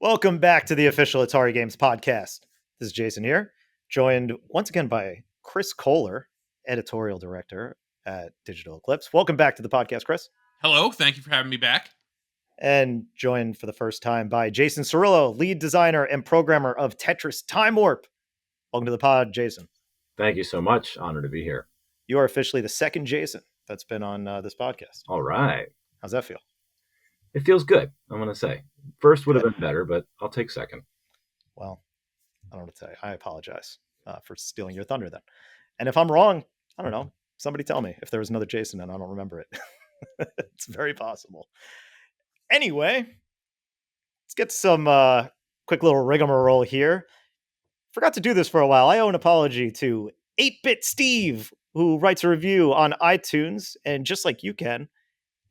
Welcome back to the official Atari Games podcast. This is Jason here, joined once again by Chris Kohler, editorial director at Digital Eclipse. Welcome back to the podcast, Chris. Hello, thank you for having me back. And joined for the first time by Jason Cirillo, lead designer and programmer of Tetris Time Warp. Welcome to the pod, Jason. Thank you so much. Honored to be here. You are officially the second Jason that's been on this podcast. All right. How's that feel? It feels good, I'm going to say. First would have been better, but I'll take second. Well, I don't know what to say. I apologize for stealing your thunder then. And if I'm wrong, I don't know. Somebody tell me if there was another Jason and I don't remember it. It's very possible. Anyway, let's get some quick little rigmarole here. Forgot to do this for a while. I owe an apology to 8-Bit Steve, who writes a review on iTunes, and just like you can,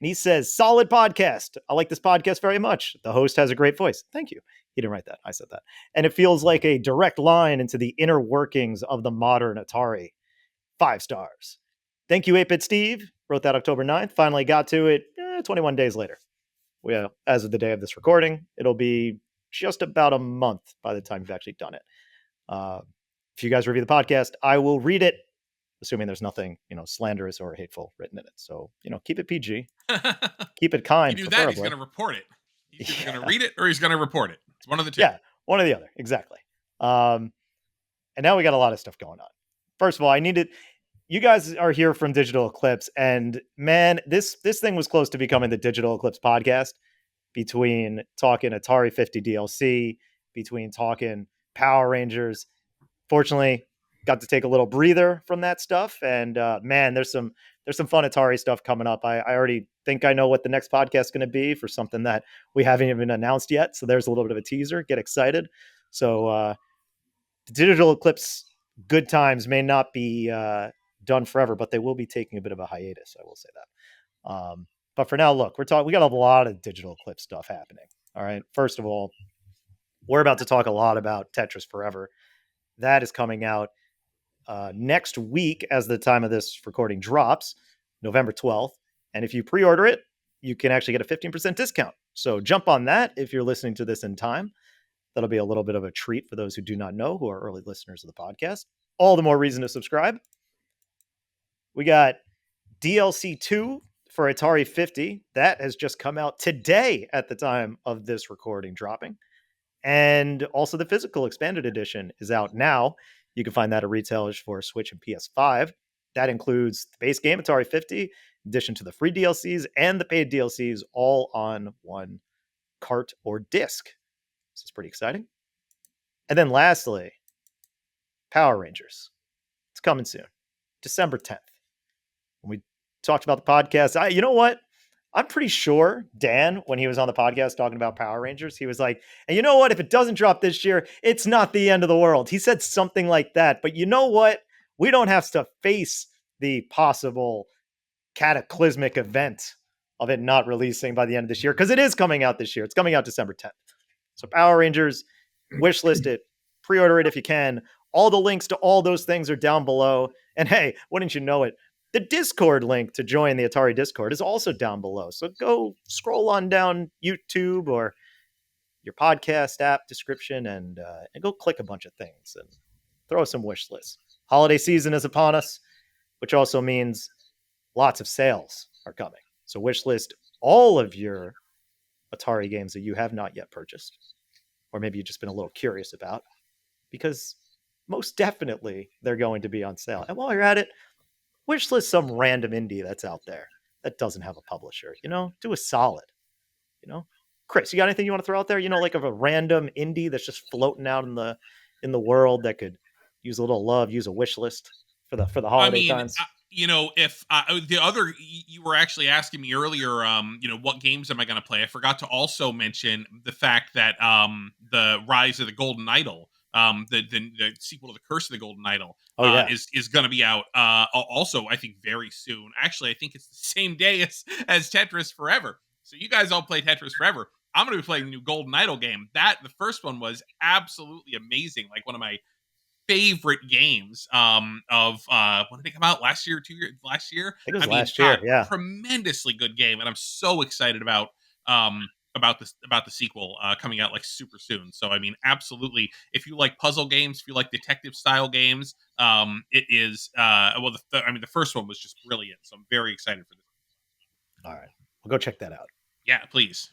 and he says, solid podcast. I like this podcast very much. The host has a great voice. Thank you. He didn't write that. I said that. And it feels like a direct line into the inner workings of the modern Atari. 5 stars. Thank you, 8-Bit Steve. Wrote that October 9th. Finally got to it 21 days later. Well, as of the day of this recording, it'll be just about a month by the time you've actually done it. If you guys review the podcast, I will read it, assuming there's nothing, slanderous or hateful written in it. So, keep it PG. Keep it kind. If you do that, he's going to report it. He's either going to read it or he's going to report it. It's one of the two. Yeah, one or the other. Exactly. And now we got a lot of stuff going on. First of all, you guys are here from Digital Eclipse, and man, this thing was close to becoming the Digital Eclipse podcast, between talking Atari 50 DLC, between talking Power Rangers. Fortunately, got to take a little breather from that stuff, and man, there's some fun Atari stuff coming up. I already think I know what the next podcast is going to be for something that we haven't even announced yet. So there's a little bit of a teaser. Get excited. So the Digital Eclipse good times may not be done forever, but they will be taking a bit of a hiatus. I will say that. But for now, look, we got a lot of Digital Eclipse stuff happening. All right. First of all, we're about to talk a lot about Tetris Forever. That is coming out next week as the time of this recording drops, November 12th. And if you pre-order it, you can actually get a 15% discount. So jump on that if you're listening to this in time. That'll be a little bit of a treat for those who do not know, who are early listeners of the podcast. All the more reason to subscribe. We got DLC 2 for Atari 50. That has just come out today at the time of this recording dropping. And also the physical expanded edition is out now. You can find that at retailers for Switch and PS5. That includes the base game, Atari 50, in addition to the free DLCs and the paid DLCs, all on one cart or disc. This is pretty exciting. And then lastly, Power Rangers. It's coming soon, December 10th. When we talked about the podcast, you know what? I'm pretty sure Dan, when he was on the podcast talking about Power Rangers, he was like, and you know what? If it doesn't drop this year, it's not the end of the world. He said something like that. But you know what? We don't have to face the possible cataclysmic event of it not releasing by the end of this year, because it is coming out this year. It's coming out December 10th. So Power Rangers, wishlist it, pre-order it if you can. All the links to all those things are down below. And hey, wouldn't you know it? The Discord link to join the Atari Discord is also down below. So go scroll on down YouTube or your podcast app description and go click a bunch of things and throw some wish lists. Holiday season is upon us, which also means lots of sales are coming. So wish list all of your Atari games that you have not yet purchased, or maybe you've just been a little curious about, because most definitely they're going to be on sale. And while you're at it, wishlist some random indie that's out there that doesn't have a publisher. Do a solid. Chris, you got anything you want to throw out there? Like of a random indie that's just floating out in the world that could use a little love, use a wish list for the holiday times. If the other, you were actually asking me earlier, what games am I going to play? I forgot to also mention the fact that the Rise of the Golden Idol, the sequel to the Curse of the Golden Idol, is going to be out also, I think, very soon. Actually, I think it's the same day as Tetris Forever. So you guys all play Tetris Forever. I'm going to be playing the new Golden Idol game. The first one was absolutely amazing. Like one of my favorite games of when did it come out? Last year, 2 years? Last year? I think it was last year, yeah. Tremendously good game, and I'm so excited about about the sequel coming out like super soon. So I mean, absolutely, if you like puzzle games, if you like detective style games, it is well. The first one was just brilliant, so I'm very excited for this. All right, we'll go check that out. Yeah, please.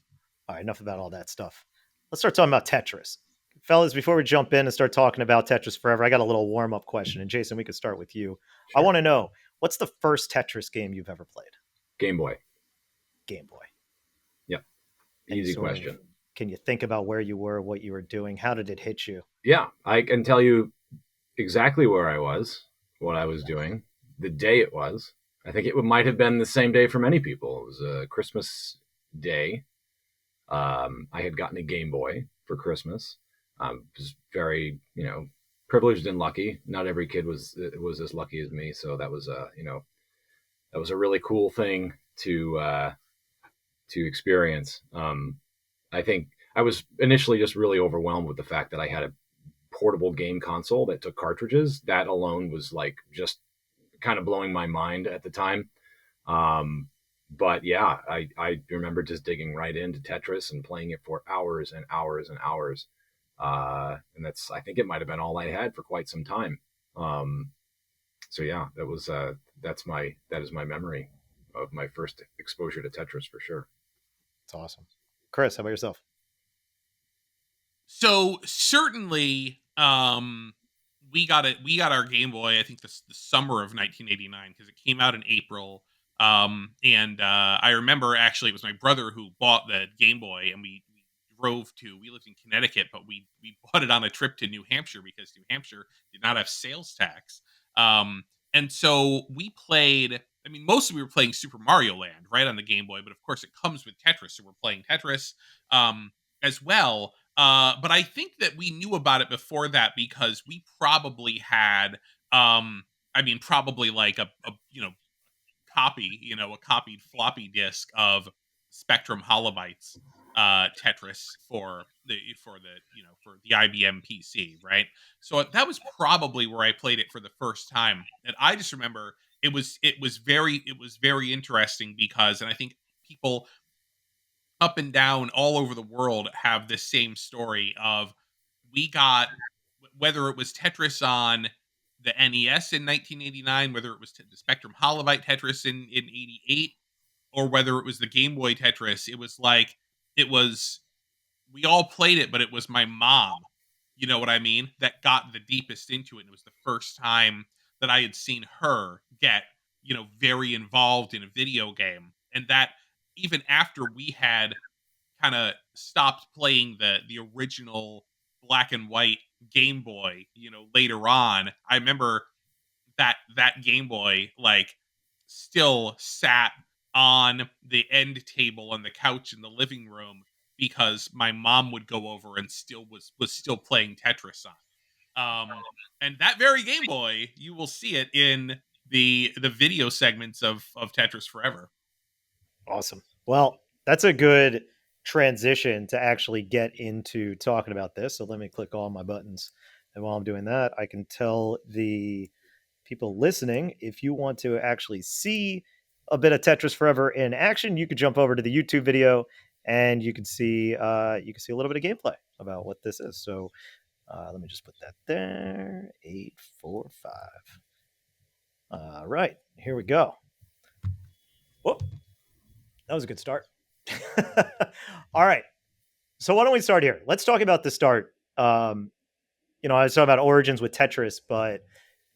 All right, enough about all that stuff. Let's start talking about Tetris. Fellas, before we jump in and start talking about Tetris Forever, I got a little warm up question. And Jason, we could start with you. I want to know, what's the first Tetris game you've ever played? Game Boy. Game Boy. Yep. Any Easy sort of- question. Can you think about where you were, what you were doing? How did it hit you? Yeah, I can tell you exactly where I was, what I was doing, the day it was. I think it might have been the same day for many people. It was a Christmas day. I had gotten a Game Boy for Christmas. Was very, privileged and lucky. Not every kid was as lucky as me, so that was that was a really cool thing to experience. I think I was initially just really overwhelmed with the fact that I had a portable game console that took cartridges. That alone was like just kind of blowing my mind at the time. But yeah, I remember just digging right into Tetris and playing it for hours and hours and hours. And I think it might have been all I had for quite some time. So yeah, that is my memory of my first exposure to Tetris for sure. It's awesome. Chris, how about yourself? So certainly, we got our Game Boy. I think the summer of 1989 because it came out in April. And I remember actually it was my brother who bought the Game Boy, and we we lived in Connecticut, but we bought it on a trip to New Hampshire because New Hampshire did not have sales tax. And so we played. I mean, mostly we were playing Super Mario Land right on the Game Boy, but of course it comes with Tetris, so we're playing Tetris as well. But I think that we knew about it before that because we probably had, probably like a a copied floppy disk of Spectrum Holobytes Tetris for the IBM PC, right? So that was probably where I played it for the first time, and I just remember it was very interesting because, and I think people up and down all over the world have this same story of we got whether it was Tetris on the NES in 1989, whether it was the Spectrum Holobyte Tetris in 88, or whether it was the Game Boy Tetris. It was we all played it, but it was my mom, you know what I mean, that got the deepest into it. And it was the first time that I had seen her get, very involved in a video game. And that even after we had kind of stopped playing the original black and white Game Boy, later on, I remember that Game Boy like still sat on the end table on the couch in the living room because my mom would go over and still was still playing Tetris on it. And that very Game Boy, you will see it in the video segments of Tetris Forever. Awesome. Well, that's a good transition to actually get into talking about this. So let me click all my buttons. And while I'm doing that, I can tell the people listening, if you want to actually see a bit of Tetris Forever in action, you could jump over to the YouTube video and you can see a little bit of gameplay about what this is. So let me just put that there. 845. All right, here we go. Whoop. That was a good start. All right. So why don't we start here? Let's talk about the start. I was talking about origins with Tetris, but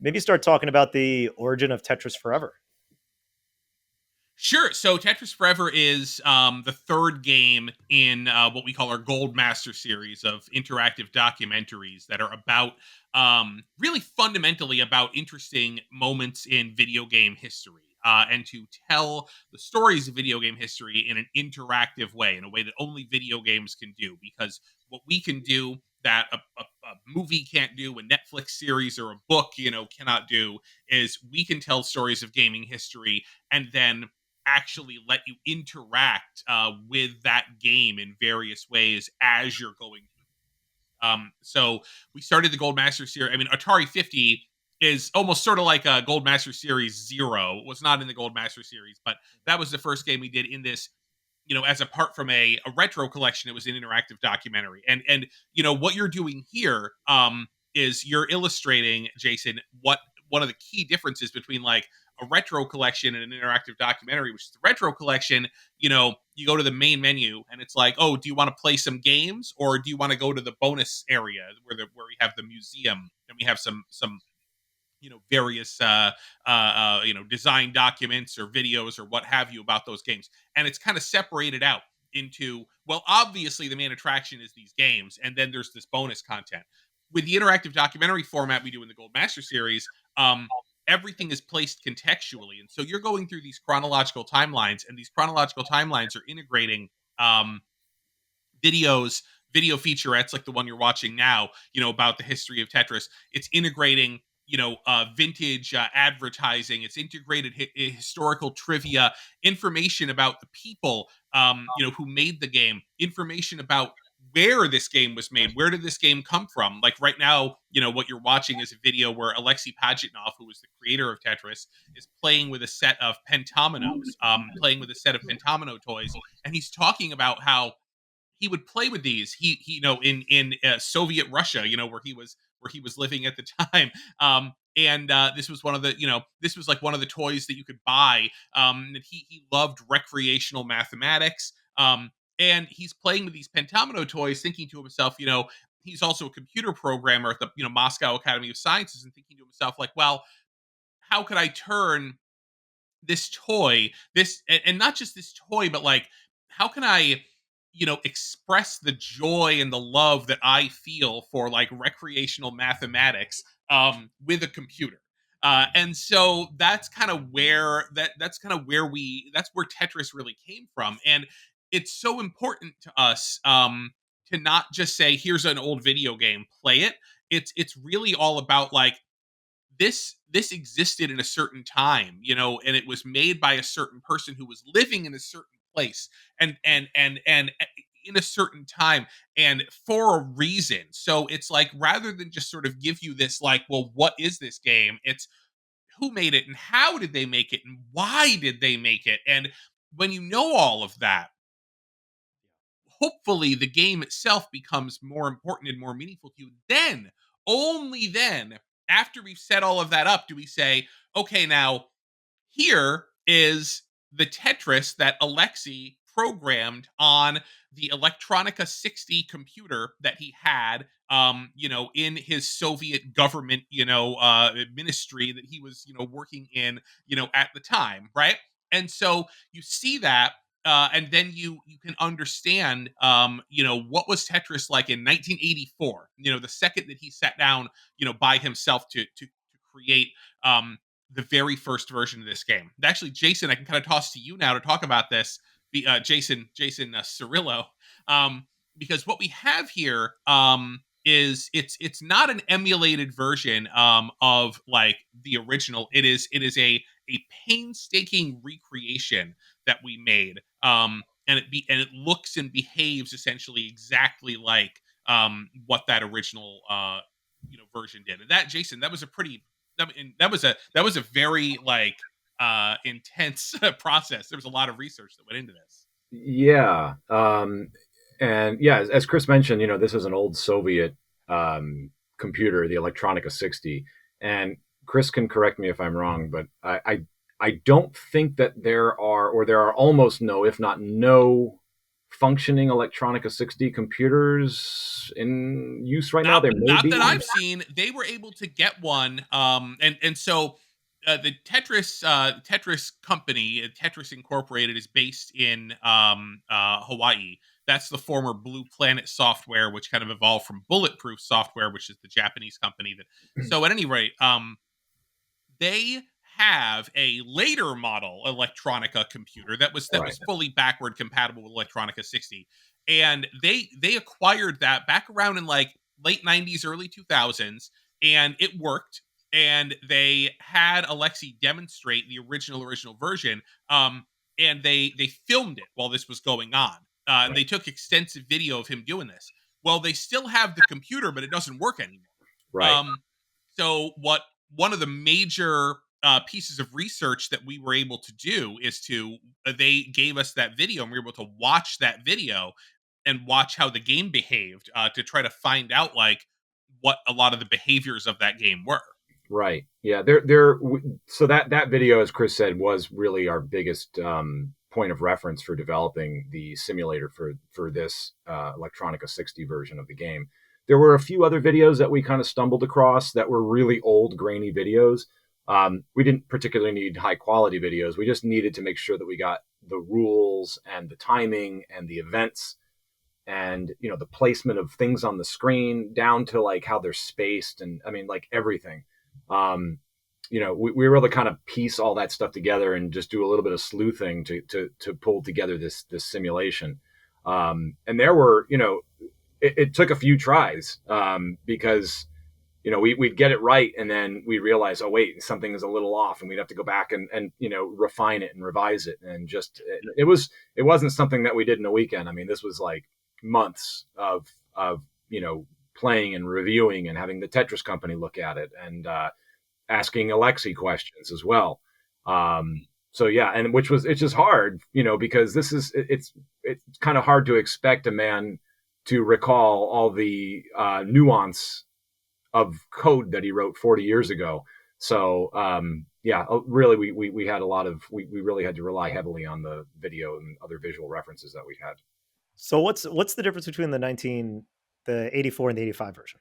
maybe start talking about the origin of Tetris Forever. Sure. So Tetris Forever is the third game in what we call our Gold Master series of interactive documentaries that are about really fundamentally about interesting moments in video game history. And to tell the stories of video game history in an interactive way, in a way that only video games can do. Because what we can do that a movie can't do, a Netflix series or a book, cannot do, is we can tell stories of gaming history and then actually let you interact with that game in various ways as you're going through. So we started the Gold Master series. I mean, Atari 50 is almost sort of like a Gold Master Series 0. It was not in the Gold Master series, but that was the first game we did in this as apart from a retro collection, it was an interactive documentary. And what you're doing here is you're illustrating, Jason, what one of the key differences between like a retro collection and an interactive documentary, which is the retro collection. You go to the main menu and it's like, oh, do you want to play some games, or do you want to go to the bonus area where we have the museum and we have some various design documents or videos or what have you about those games. And it's kind of separated out into, well, obviously the main attraction is these games, and then there's this bonus content. With the interactive documentary format we do in the Gold Master series, everything is placed contextually, and so you're going through these chronological timelines, and these chronological timelines are integrating video featurettes like the one you're watching now, about the history of Tetris. It's integrating, vintage advertising. It's integrated historical trivia, information about the people, who made the game, information about where this game was made. Where did this game come from? Like right now, what you're watching is a video where Alexei Pajitnov, who was the creator of Tetris, is playing with a set of pentominoes, playing with a set of pentomino toys, and he's talking about how he would play with these. He in Soviet Russia, where he was living at the time. And this was one of the, this was like one of the toys that you could buy. And he loved recreational mathematics. And he's playing with these pentomino toys, thinking to himself, he's also a computer programmer at the Moscow Academy of Sciences, and thinking to himself like, well, how could I turn this toy, and not just this toy, but like, how can I express the joy and the love that I feel for like recreational mathematics with a computer. And so that's kind of where that's where Tetris really came from. And it's so important to us to not just say, here's an old video game, play it. It's really all about like, this existed in a certain time, and it was made by a certain person who was living in a certain place, and in a certain time, and for a reason. So it's like, rather than just sort of give you this like, well, what is this game? It's who made it, and how did they make it, and why did they make it? And when you know all of that, hopefully the game itself becomes more important and more meaningful to you. Then, only then, after we've set all of that up, do we say, okay, now here is the Tetris that Alexei programmed on the Electronica 60 computer that he had, in his Soviet government, ministry that he was, working in, at the time, right? And so you see that, and then you can understand, what was Tetris like in 1984. The second that he sat down, by himself to create the very first version of this game. Actually, Jason, I can kind of toss to you now to talk about this. Jason Cirillo, because what we have here is it's not an emulated version of like the original. It is a painstaking recreation that we made, and it looks and behaves essentially exactly like what that original version did. And that, Jason, that was a pretty, I mean, that was a very like intense process. There was a lot of research that went into this. Yeah. And yeah, as Chris mentioned, this is an old Soviet computer, the Electronica 60. And Chris can correct me if I'm wrong, but I don't think that there are almost no, if not no, functioning Electronica 60 computers in use right now. There may not be. that I've seen. They were able to get one, and so the Tetris company, Tetris Incorporated, is based in Hawaii. That's the former Blue Planet Software, which kind of evolved from Bulletproof Software, which is the Japanese company. So at any rate, they have a later model Electronica computer that was fully backward compatible with Electronica 60, and they acquired that back around in like late 90s, early 2000s, and it worked. And they had Alexei demonstrate the original version, and they filmed it while this was going on. And they took extensive video of him doing this. Well, they still have the computer, but it doesn't work anymore. Right. So what one of the major pieces of research that we were able to do is to they gave us that video and we were able to watch that video and watch how the game behaved to try to find out like what a lot of the behaviors of that game were. Right. Yeah. So that video, as Chris said, was really our biggest point of reference for developing the simulator for this Electronica 60 version of the game. There were a few other videos that we kind of stumbled across that were really old, grainy videos. We didn't particularly need high quality videos. We just needed to make sure that we got the rules and the timing and the events and, you know, the placement of things on the screen down to like how they're spaced. And I mean, like everything. You know, we were able to kind of piece all that stuff together and just do a little bit of sleuthing to pull together this simulation. And there were, you know, it took a few tries because, you know, we'd get it right and then we realize, oh wait, something is a little off, and we'd have to go back and you know, refine it and revise it. And just it wasn't something that we did in a weekend. I mean, this was like months of you know, playing and reviewing and having the Tetris company look at it and asking Alexi questions as well. So yeah, and it's just hard, you know, because it's kind of hard to expect a man to recall all the nuance of code that he wrote 40 years ago. So yeah, really, we had a lot of we really had to rely heavily on the video and other visual references that we had. So what's the difference between the 84 and the 85 version?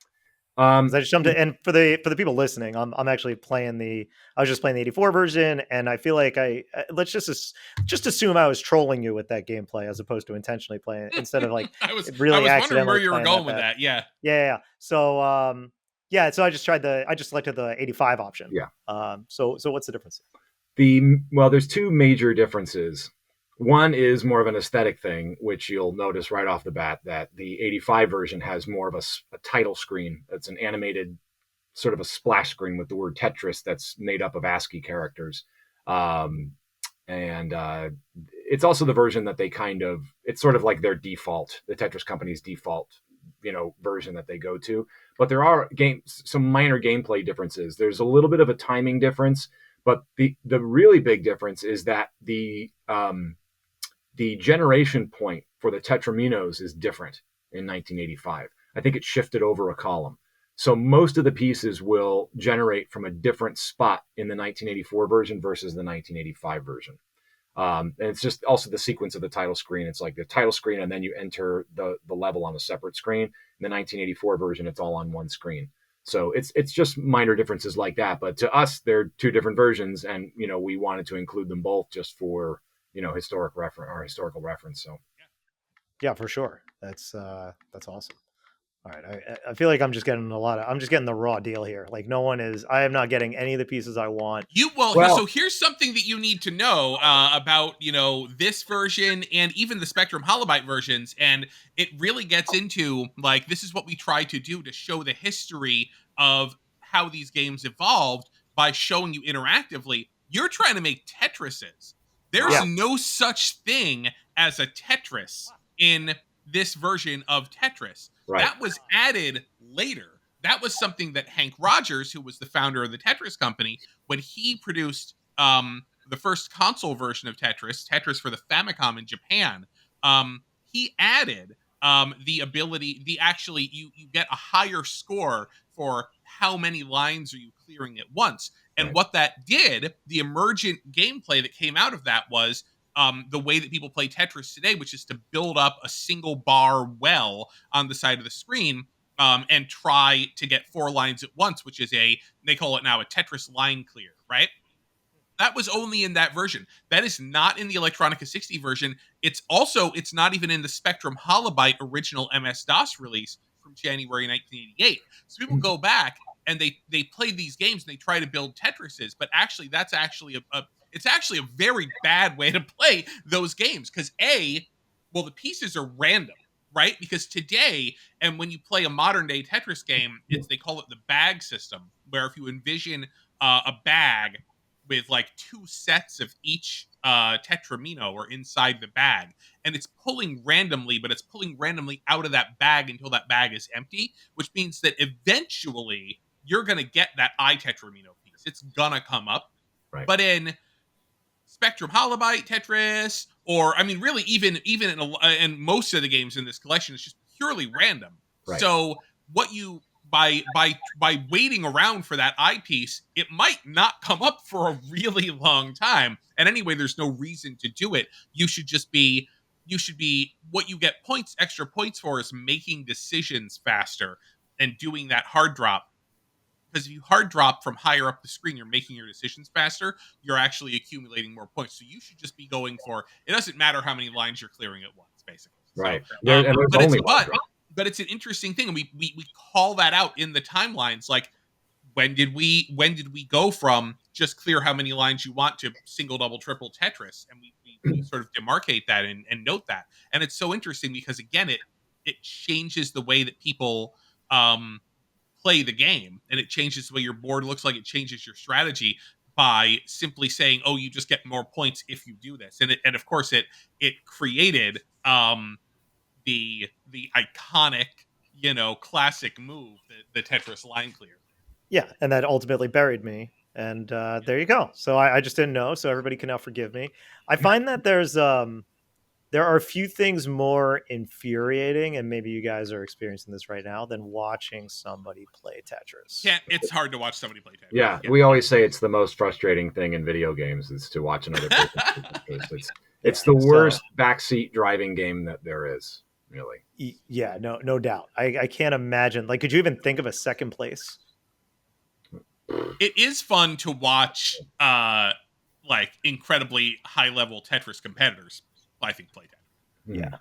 I just jumped in, and for the people listening, I'm actually playing I was just playing the 84 version, and I feel like let's just assume I was trolling you with that gameplay as opposed to intentionally playing it, instead of like I was really wondering where you were playing going with that. Yeah. So so I just selected the 85 option. Yeah. So what's the difference? There's two major differences. One is more of an aesthetic thing, which you'll notice right off the bat that the 85 version has more of a title screen. That's an animated sort of a splash screen with the word Tetris that's made up of ASCII characters. And it's also the version that it's sort of like their default, the Tetris company's default, you know, version that they go to. But there are some minor gameplay differences. There's a little bit of a timing difference, but the really big difference is that the generation point for the Tetraminos is different in 1985. I think it shifted over a column. So most of the pieces will generate from a different spot in the 1984 version versus the 1985 version. And it's just also the sequence of the title screen. It's like the title screen, and then you enter the level on a separate screen. In the 1984 version, it's all on one screen. So it's just minor differences like that. But to us, they're two different versions, and you know, we wanted to include them both just for, you know, historical reference. So yeah, for sure. That's awesome. All right. I feel like I'm just getting the raw deal here. Like I am not getting any of the pieces I want. So here's something that you need to know about, you know, this version and even the Spectrum Holobyte versions. And it really gets into like, this is what we try to do to show the history of how these games evolved by showing you interactively. You're trying to make Tetrises. There's no such thing as a Tetris in this version of Tetris. Right. That was added later. That was something that Hank Rogers, who was the founder of the Tetris company, when he produced the first console version of Tetris for the Famicom in Japan, he added the ability, you get a higher score for how many lines are you clearing at once. And right. What that did, the emergent gameplay that came out of that was the way that people play Tetris today, which is to build up a single bar well on the side of the screen and try to get 4 lines at once, which is they call it now a Tetris line clear, right? That was only in that version. That is not in the Electronica 60 version. It's not even in the Spectrum Holobyte original MS-DOS release from January 1988. So people go back and they play these games and they try to build Tetrises, but actually that's actually it's actually a very bad way to play those games because the pieces are random, right? Because today, and when you play a modern day Tetris game, they call it the bag system, where if you envision a bag with like 2 sets of each Tetramino or inside the bag, and it's pulling randomly, but it's pulling randomly out of that bag until that bag is empty, which means that eventually you're going to get that I Tetramino piece. It's going to come up. Right. But in Spectrum Holobyte Tetris, or I mean, really, even in most of the games in this collection, it's just purely random. Right. So what you by waiting around for that eyepiece, it might not come up for a really long time. And anyway, there's no reason to do it. You should be what you get extra points for is making decisions faster and doing that hard drop. Because if you hard drop from higher up the screen, you're making your decisions faster. You're actually accumulating more points. So you should just be going for. It doesn't matter how many lines you're clearing at once, basically. Right. So, but it's an interesting thing, and we call that out in the timelines. Like, when did we go from just clear how many lines you want to single, double, triple Tetris, and we sort of demarcate that and note that. And it's so interesting because again, it changes the way that people play the game, and it changes the way your board looks like. It changes your strategy by simply saying, "Oh, you just get more points if you do this." And of course, it created the iconic, classic move, the Tetris line clear. Yeah, and that ultimately buried me. And there you go. So I just didn't know. So everybody can now forgive me. I find that there are a few things more infuriating, and maybe you guys are experiencing this right now, than watching somebody play Tetris. It's hard to watch somebody play Tetris. Yeah, we always say it's the most frustrating thing in video games is to watch another person play Tetris. It's the worst backseat driving game that there is, really. Yeah, no doubt. I can't imagine. Like, could you even think of a second place? It is fun to watch, like incredibly high level Tetris competitors. I think play Tetris. Yeah.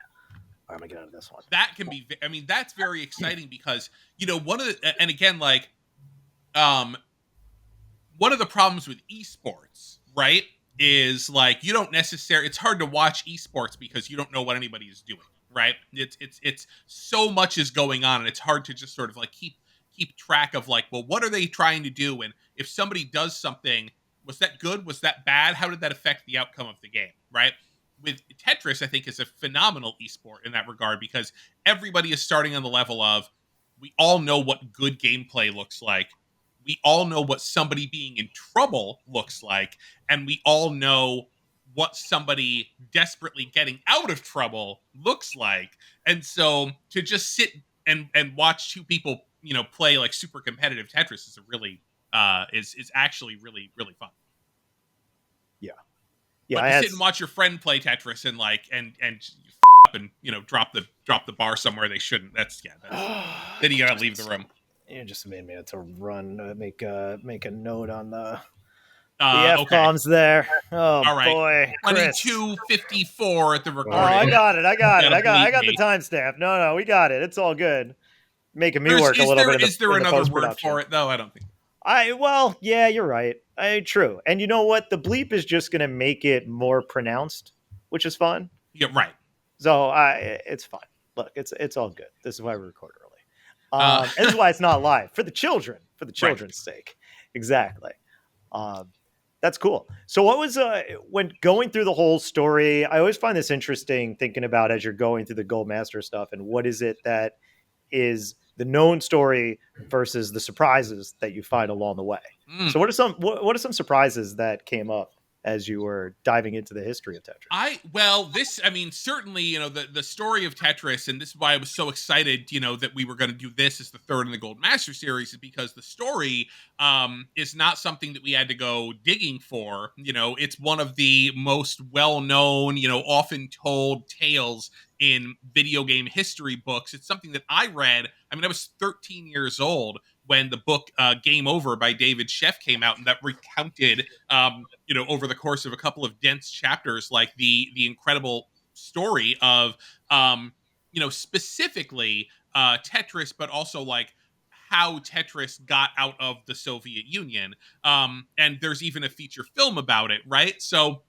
I'm gonna get out of this one. That can be. I mean, that's very exciting because one of the and again like, one of the problems with esports, right, is like you don't necessarily. It's hard to watch esports because you don't know what anybody is doing, right? It's so much is going on, and it's hard to just sort of like keep track of like, well, what are they trying to do, and if somebody does something, was that good? Was that bad? How did that affect the outcome of the game, right? With Tetris, I think is a phenomenal esport in that regard because everybody is starting on the level of we all know what good gameplay looks like. We all know what somebody being in trouble looks like. And we all know what somebody desperately getting out of trouble looks like. And so to just sit and watch two people, play like super competitive Tetris is a really is actually really, really fun. Yeah. But to sit and watch your friend play Tetris and like and up and drop the bar somewhere they shouldn't. Then you gotta leave the room. You just made me have to run, make a note on the F-bombs there. Oh, all right. Boy, 22:54 at the recording. Oh, I got it. I got the timestamp. No, we got it. It's all good. Making me work a little bit. Is there another word for it though? I don't think. Yeah, you're right. True. And you know what? The bleep is just going to make it more pronounced, which is fun. Yeah, right. So it's fine. Look, it's all good. This is why we record early. And this is why it's not live for the children's sake. Exactly. That's cool. So what was when going through the whole story? I always find this interesting thinking about as you're going through the Gold Master stuff and what is it that is the known story versus the surprises that you find along the way. So what are some surprises that came up as you were diving into the history of Tetris? Certainly, the story of Tetris, and this is why I was so excited, that we were going to do this as the third in the Gold Master series, is because the story is not something that we had to go digging for. It's one of the most well-known, often told tales in video game history books. It's something that I read. I was 13 years old when the book Game Over by David Sheff came out, and that recounted, over the course of a couple of dense chapters, like the incredible story of, specifically Tetris, but also like how Tetris got out of the Soviet Union. And there's even a feature film about it, right? So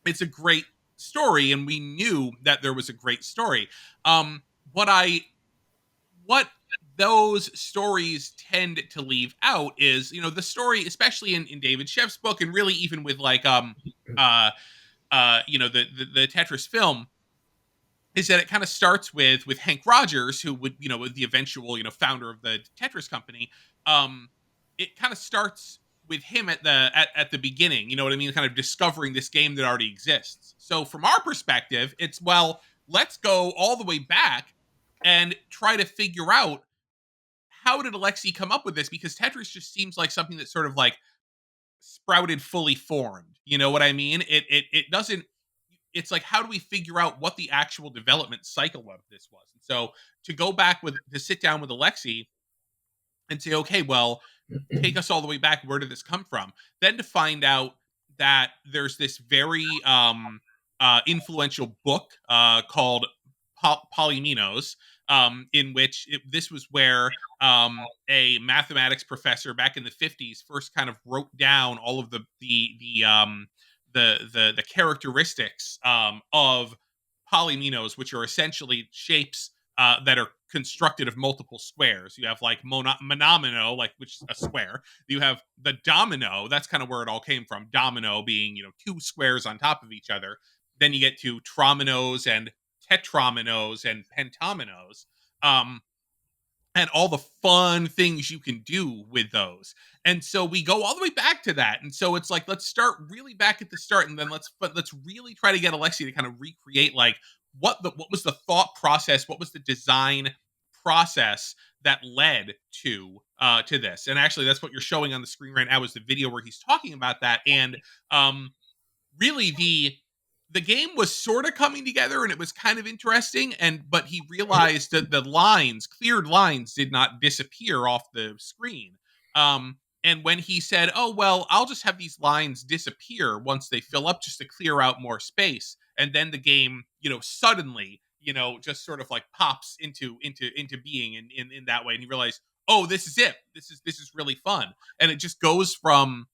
it's a great story, and we knew that there was a great story. What those stories tend to leave out is, the story, especially in David Sheff's book, and really even with like the Tetris film, is that it kind of starts with Hank Rogers, who would the eventual founder of the Tetris company. It kind of starts with him at the beginning. You know what I mean? Kind of discovering this game that already exists. So from our perspective, it's, well, let's go all the way back and try to figure out, how did Alexei come up with this? Because Tetris just seems like something that sort of like sprouted fully formed. You know what I mean? It doesn't. It's like, how do we figure out what the actual development cycle of this was? And so to sit down with Alexei and say, okay, well, take us all the way back. Where did this come from? Then to find out that there's this very influential book called Polymenos, in which this was where a mathematics professor back in the 50s first kind of wrote down all of the characteristics of polymenos, which are essentially shapes that are constructed of multiple squares. You have like monomino, like, which is a square. You have the domino. That's kind of where it all came from. Domino being, two squares on top of each other. Then you get to trominos and tetrominos and pentominos. And all the fun things you can do with those. And so we go all the way back to that. And so it's like, let's start really back at the start, and then let's really try to get Alexei to kind of recreate, like, what was the thought process, what was the design process that led to this. And actually, that's what you're showing on the screen right now, is the video where he's talking about that. And really, the game was sort of coming together, and it was kind of interesting. But he realized that the cleared lines did not disappear off the screen. And when he said, oh, well, I'll just have these lines disappear once they fill up, just to clear out more space. And then the game, suddenly, just sort of like pops into being in that way. And he realized, oh, this is it. This is really fun. And it just goes from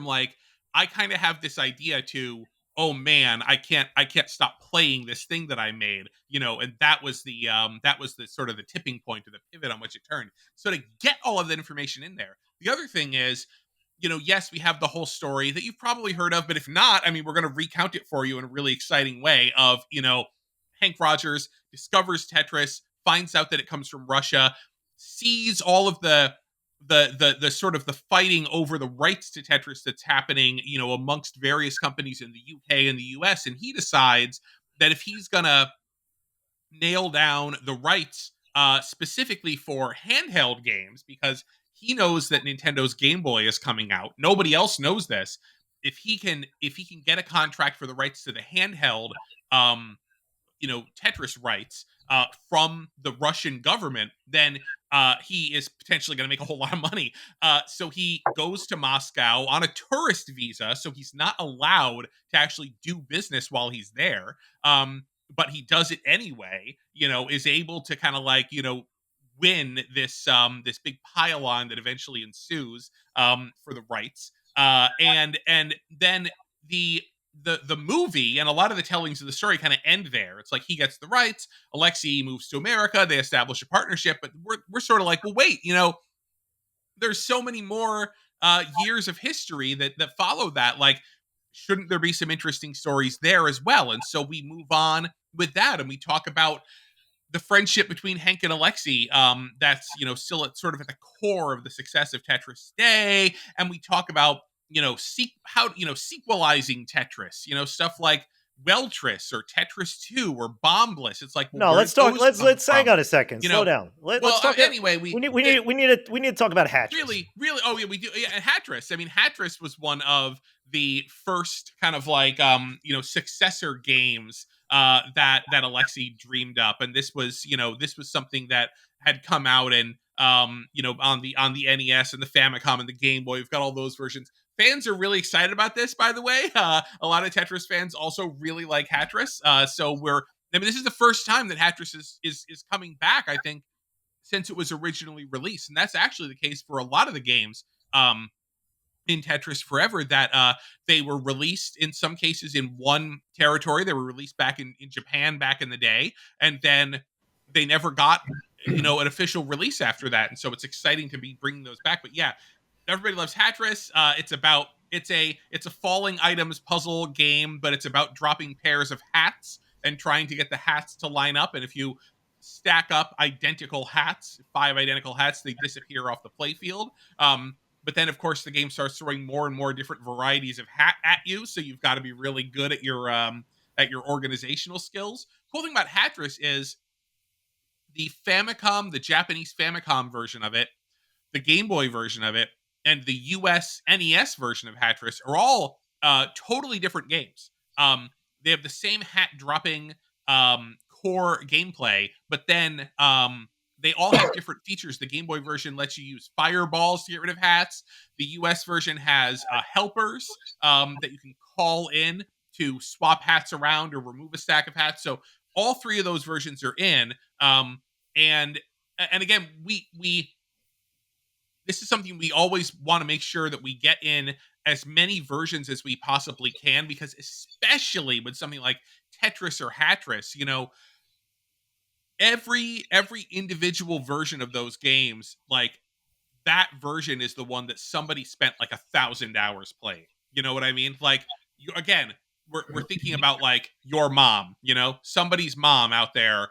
like, I kind of have this idea, to, oh man, I can't stop playing this thing that I made, and that was the sort of the tipping point, or the pivot on which it turned. So to get all of that information in there. The other thing is, yes, we have the whole story that you've probably heard of, but if not, I mean, we're going to recount it for you in a really exciting way of, Hank Rogers discovers Tetris, finds out that it comes from Russia, sees all of the sort of the fighting over the rights to Tetris that's happening, amongst various companies in the UK and the US. And he decides that if he's gonna nail down the rights specifically for handheld games, because he knows that Nintendo's Game Boy is coming out. Nobody else knows this. If he can get a contract for the rights to the handheld Tetris rights from the Russian government, then he is potentially going to make a whole lot of money. So he goes to Moscow on a tourist visa, so he's not allowed to actually do business while he's there. But he does it anyway. Is able to kind of like win this big pile-on that eventually ensues for the rights. And then the movie and a lot of the tellings of the story kind of end there. It's like he gets the rights, Alexei moves to America, they establish a partnership, but we're sort of like, well, wait, there's so many more years of history that follow that. Like, shouldn't there be some interesting stories there as well? And so we move on with that, and we talk about the friendship between Hank and Alexei, that's still at the core of the success of Tetris today. And we talk about sequelizing Tetris, stuff like Weltris or Tetris 2 or Bombless. It's like, well, no, let's talk. Let's hang on a second. Slow down. Let's talk. Anyway, we need to talk about Hatris. Really. Oh yeah, we do. Yeah, Hatris. I mean, Hatris was one of the first kind of like successor games that Alexei dreamed up, and this was something that had come out and on the NES and the Famicom and the Game Boy. We've got all those versions. Fans are really excited about this, by the way. A lot of Tetris fans also really like Hatris. This is the first time that Hatris is coming back, I think, since it was originally released. And that's actually the case for a lot of the games in Tetris Forever, that they were released in some cases in one territory. They were released back in Japan back in the day, and then they never got an official release after that. And so it's exciting to be bringing those back. But yeah, everybody loves Hatris. It's a falling items puzzle game, but it's about dropping pairs of hats and trying to get the hats to line up. And if you stack up identical hats, 5 identical hats, they disappear off the playfield. But then, of course, the game starts throwing more and more different varieties of hat at you. So you've got to be really good at your organizational skills. Cool thing about Hatris is the Famicom, the Japanese Famicom version of it, the Game Boy version of it, and the US NES version of Hatris are all totally different games. They have the same hat dropping core gameplay, but then they all have different features. The Game Boy version lets you use fireballs to get rid of hats. The US version has helpers that you can call in to swap hats around or remove a stack of hats. So all three of those versions are in. And again, we this is something we always want to make sure that we get in as many versions as we possibly can, because especially with something like Tetris or Hatris, every individual version of those games, like that version is the one that somebody spent like 1,000 hours playing. You know what I mean? Like, again, we're thinking about like your mom, somebody's mom out there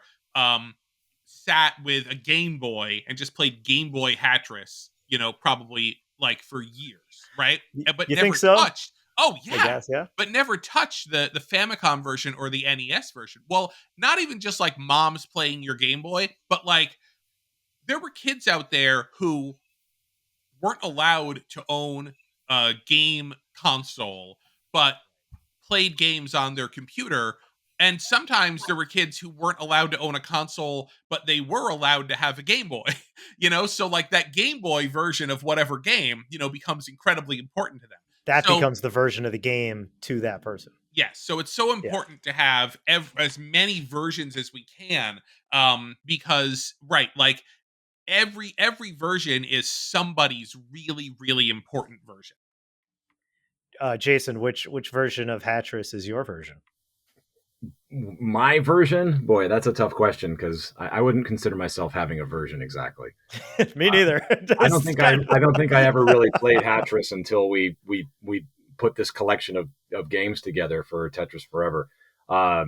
sat with a Game Boy and just played Game Boy Hatris, probably like for years, right? But You never think so? touched. Oh I yeah. guess, yeah. But never touched the Famicom version or the NES version. Well, not even just like moms playing your Game Boy, but like there were kids out there who weren't allowed to own a game console, but played games on their computer. And sometimes there were kids who weren't allowed to own a console, but they were allowed to have a Game Boy, So like that Game Boy version of whatever game, becomes incredibly important to them. That So, becomes the version of the game to that person. yes. So it's so important to have as many versions as we can, because, right, like every version is somebody's really, really important version. Jason, which version of Hatris is your version? My version, boy, that's a tough question, because I wouldn't consider myself having a version exactly. Me neither. I don't think I ever really played Hatris until we put this collection of games together for Tetris Forever. I've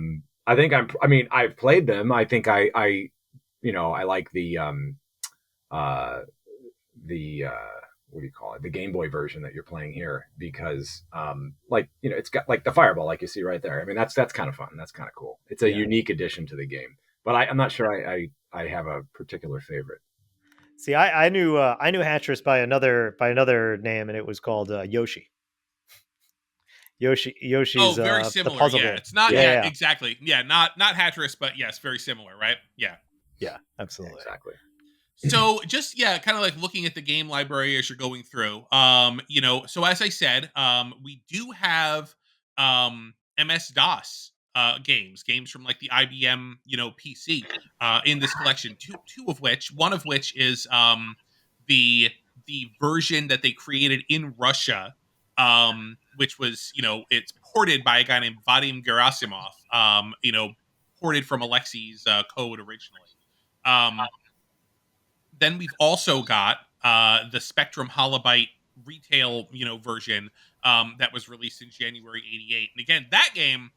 played them. I think I like the what do you call it? The Game Boy version that you're playing here, because it's got like the fireball, like you see right there. I mean, that's kind of fun. That's kind of cool. It's a unique addition to the game, but I'm not sure I have a particular favorite. See, I knew Hatris by another name, and it was called Yoshi. Yoshi's very the similar. puzzle Yeah, game. it's not exactly. Yeah, not Hatris, but yes, very similar, right? Yeah. Yeah, absolutely. Exactly. So just kind of like looking at the game library as you're going through. So as I said, we do have MS DOS games from like the IBM PC in this collection. One of which is the version that they created in Russia, which was it's ported by a guy named Vadim Gerasimov. Ported from Alexei's code originally. Then we've also got the Spectrum Holobyte retail, version that was released in January '88. And again, that game,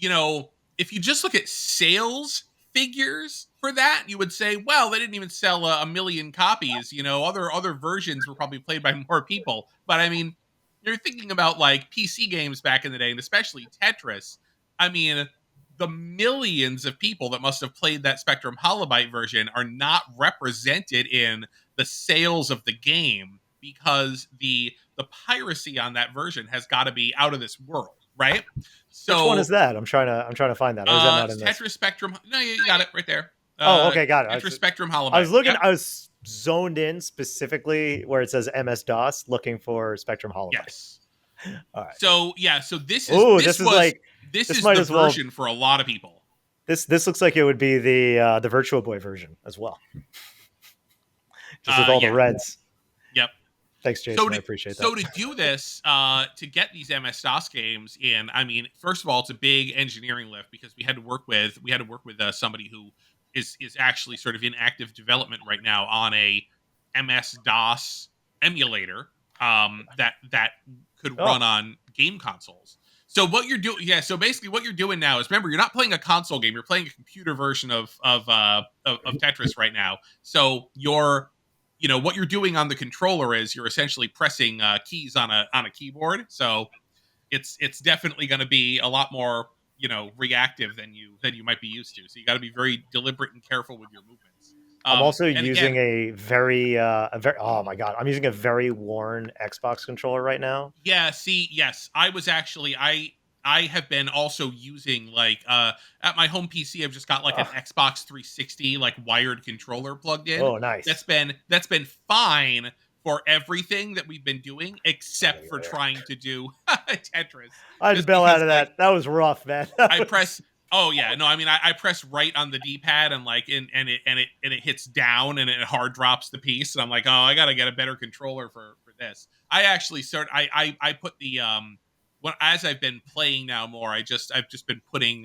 if you just look at sales figures for that, you would say, well, they didn't even sell a million copies. Other versions were probably played by more people. But I mean, you're thinking about like PC games back in the day, and especially Tetris. I mean, the millions of people that must have played that Spectrum Holobyte version are not represented in the sales of the game, because the piracy on that version has got to be out of this world, right? So which one is that? I'm trying to find that. Or is that not in Tetris this? Spectrum. No, you got it right there. Okay, got it. Tetris Spectrum Holobyte. I was looking. Yep. I was zoned in specifically where it says MS DOS, looking for Spectrum Holobyte. Yes. All right. So this is this is might the as well- version for a lot of people. This looks like it would be the Virtual Boy version as well, just with all the reds. Yep. Thanks, Jason. I appreciate that. So to do this, to get these MS DOS games in, I mean, first of all, it's a big engineering lift, because we had to work with somebody who is actually sort of in active development right now on a MS DOS emulator that could run on game consoles. So what you're doing, so basically what you're doing now is, remember, you're not playing a console game, you're playing a computer version of Tetris right now. So your what you're doing on the controller is you're essentially pressing keys on a keyboard. So it's definitely going to be a lot more reactive than you might be used to. So you got to be very deliberate and careful with your movements. I'm also And using again, a very oh my god, I'm using a very worn Xbox controller right now. yeah, see, yes, I was actually I have been also using like at my home PC I've just got like an Ugh. Xbox 360 like wired controller plugged in. Oh, nice. That's been fine for everything that we've been doing Yeah, except for yeah, yeah. trying to do Tetris. I had to Just bail out because of like that. That was rough, man. That I was- press oh yeah, no, I mean I press right on the D-pad and like and it hits down and it hard drops the piece and I'm like, oh, I gotta get a better controller for this. I actually I put the when as I've been playing now more, I've just been putting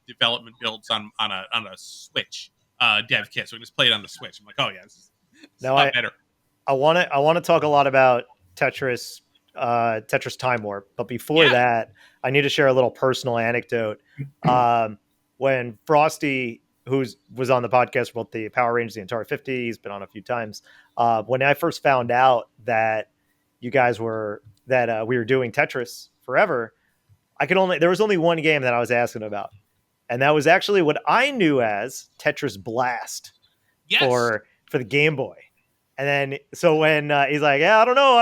development builds on a Switch dev kit. So I just play it on the Switch. I'm like, oh yeah, this is a Now lot better. I want to talk a lot about Tetris Time Warp, but before Yeah. that, I need to share a little personal anecdote. When Frosty, was on the podcast about the Power Rangers, the Atari 50, he's been on a few times. When I first found out that you guys were that we were doing Tetris Forever, there was only one game that I was asking about, and that was actually what I knew as Tetris Blast Yes. for the Game Boy. And then so when he's like, yeah, I don't know,